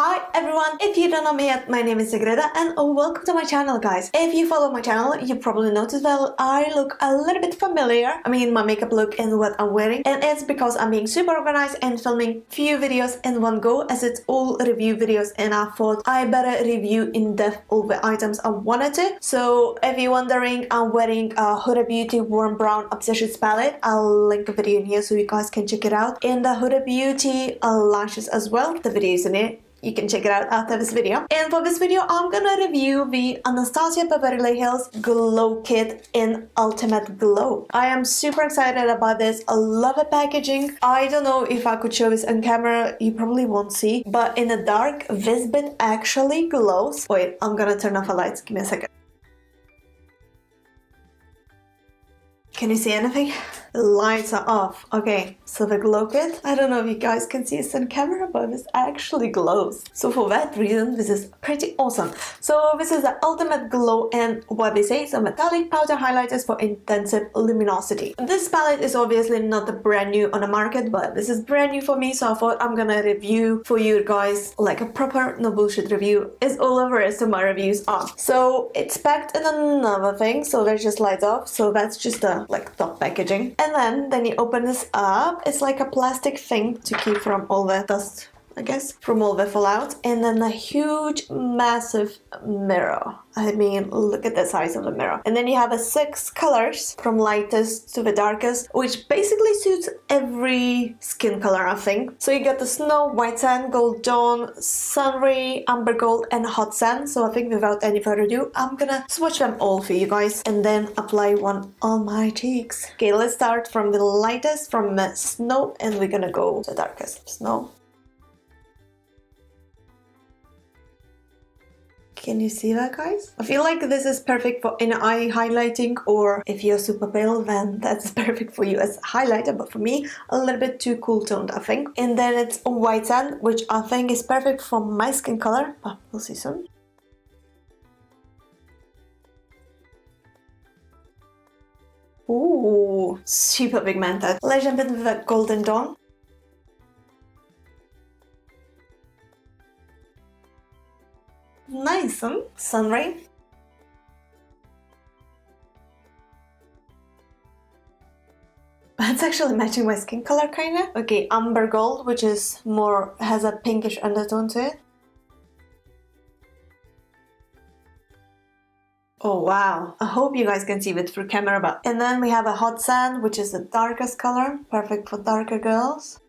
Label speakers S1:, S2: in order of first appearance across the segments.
S1: Hi everyone, if you don't know me yet, my name is Ingrida and welcome to my channel, guys. If you follow my channel, you probably noticed that I look a little bit familiar. I mean, my makeup look and what I'm wearing, and it's because I'm being super organized and filming few videos in one go, as it's all review videos, and I thought I better review in depth all the items I wanted to. So if you're wondering, I'm wearing a Huda Beauty Warm Brown Obsessions palette. I'll link a video in here so you guys can check it out. And the Huda Beauty lashes as well. The video is in it. You can check it out after this video. And for this video, I'm gonna review the Anastasia Beverly Hills Glow Kit in Ultimate Glow. I am super excited about this. I love the packaging. I don't know if I could show this on camera. You probably won't see. But in the dark, this bit actually glows. Wait, I'm gonna turn off the lights. Give me a second. Can you see anything? The lights are off. Okay, so the glow kit, I don't know if you guys can see this on camera, but this actually glows. So for that reason, this is pretty awesome. So this is the Ultimate Glow, and what they say is a metallic powder highlighters for intensive luminosity. This palette is obviously not brand new on the market, but this is brand new for me, so I thought I'm gonna review for you guys like a proper no bullshit review. Is all the rest of my reviews are. So it's packed in another thing, so there's just lights off, so that's just the like top packaging. And then you open this up. It's like a plastic thing to keep from all the dust, I guess, from all the fallout. And then a huge, massive mirror. I mean, look at the size of the mirror. And then you have 6 colors from lightest to the darkest, which basically suits every skin color, I think. So you got the snow, white sand, gold dawn, sunray, amber gold, and hot sand. So I think without any further ado, I'm gonna swatch them all for you guys and then apply one on my cheeks. Okay, let's start from the lightest, from snow, and we're gonna go to the darkest. Snow. Can you see that, guys? I feel like this is perfect for inner eye highlighting, or if you're super pale, then that's perfect for you as highlighter, but for me, a little bit too cool toned, I think. And then it's white sand, which I think is perfect for my skin color, but we'll see soon. Ooh, super pigmented. Let's jump in with the golden dawn. Nice, huh? Sunray. That's actually matching my skin color, kinda. Okay, amber gold, which is more, has a pinkish undertone to it. Oh wow, I hope you guys can see it through camera, but... And then we have a hot sand, which is the darkest color, perfect for darker girls.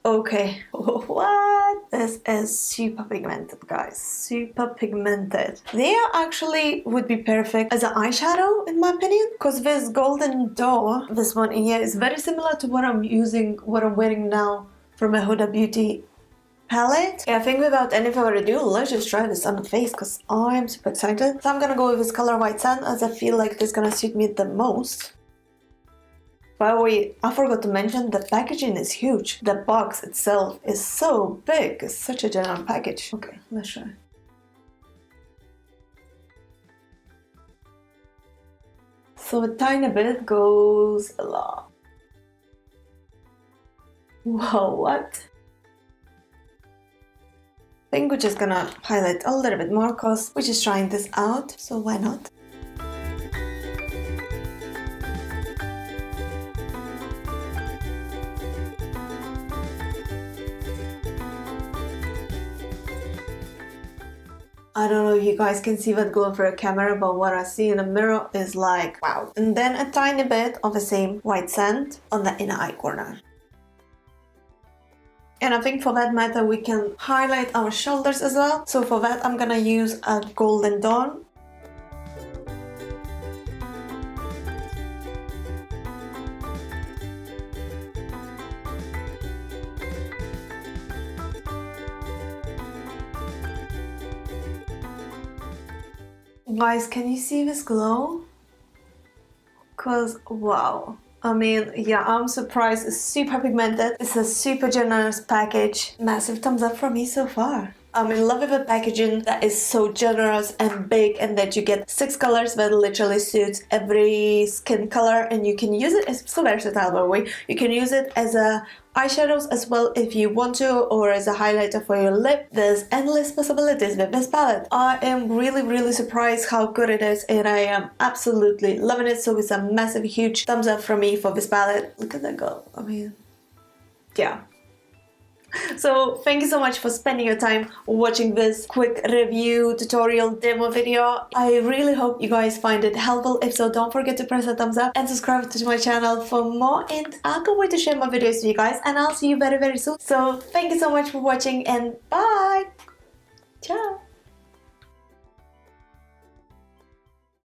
S1: Okay, what? This is super pigmented, guys. Super pigmented. They actually would be perfect as an eyeshadow, in my opinion, because this golden door, this one in here, is very similar to what I'm using, what I'm wearing now from a Huda Beauty palette. Yeah, I think without any further ado, let's just try this on the face, because I'm super excited. So I'm gonna go with this color white sand, as I feel like this is gonna suit me the most. By the way, I forgot to mention the packaging is huge. The box itself is so big. It's such a general package. Okay, let's try. So a tiny bit goes a lot. Whoa, what? I think we're just gonna highlight a little bit more because we're just trying this out, so why not? I don't know if you guys can see that glow through a camera, but what I see in the mirror is like, wow. And then a tiny bit of the same white sand on the inner eye corner. And I think for that matter, we can highlight our shoulders as well. So for that, I'm gonna use a golden dawn. Guys, can you see this glow? Cause wow. I mean, yeah, I'm surprised. It's super pigmented. It's a super generous package. Massive thumbs up from me so far. I'm in love with the packaging that is so generous and big, and that you get 6 colors that literally suits every skin color, and you can use it as so versatile, by the way. You can use it as a eyeshadows as well if you want to, or as a highlighter for your lip. There's endless possibilities with this palette. I am really surprised how good it is, and I am absolutely loving it. So it's a massive, huge thumbs up from me for this palette. Look at that girl. I mean, yeah. So thank you so much for spending your time watching this quick review tutorial demo video. I really hope you guys find it helpful. If so, don't forget to press the thumbs up and subscribe to my channel for more, and I can't wait to share my videos with you guys, and I'll see you very soon. So thank you so much for watching, and bye. Ciao.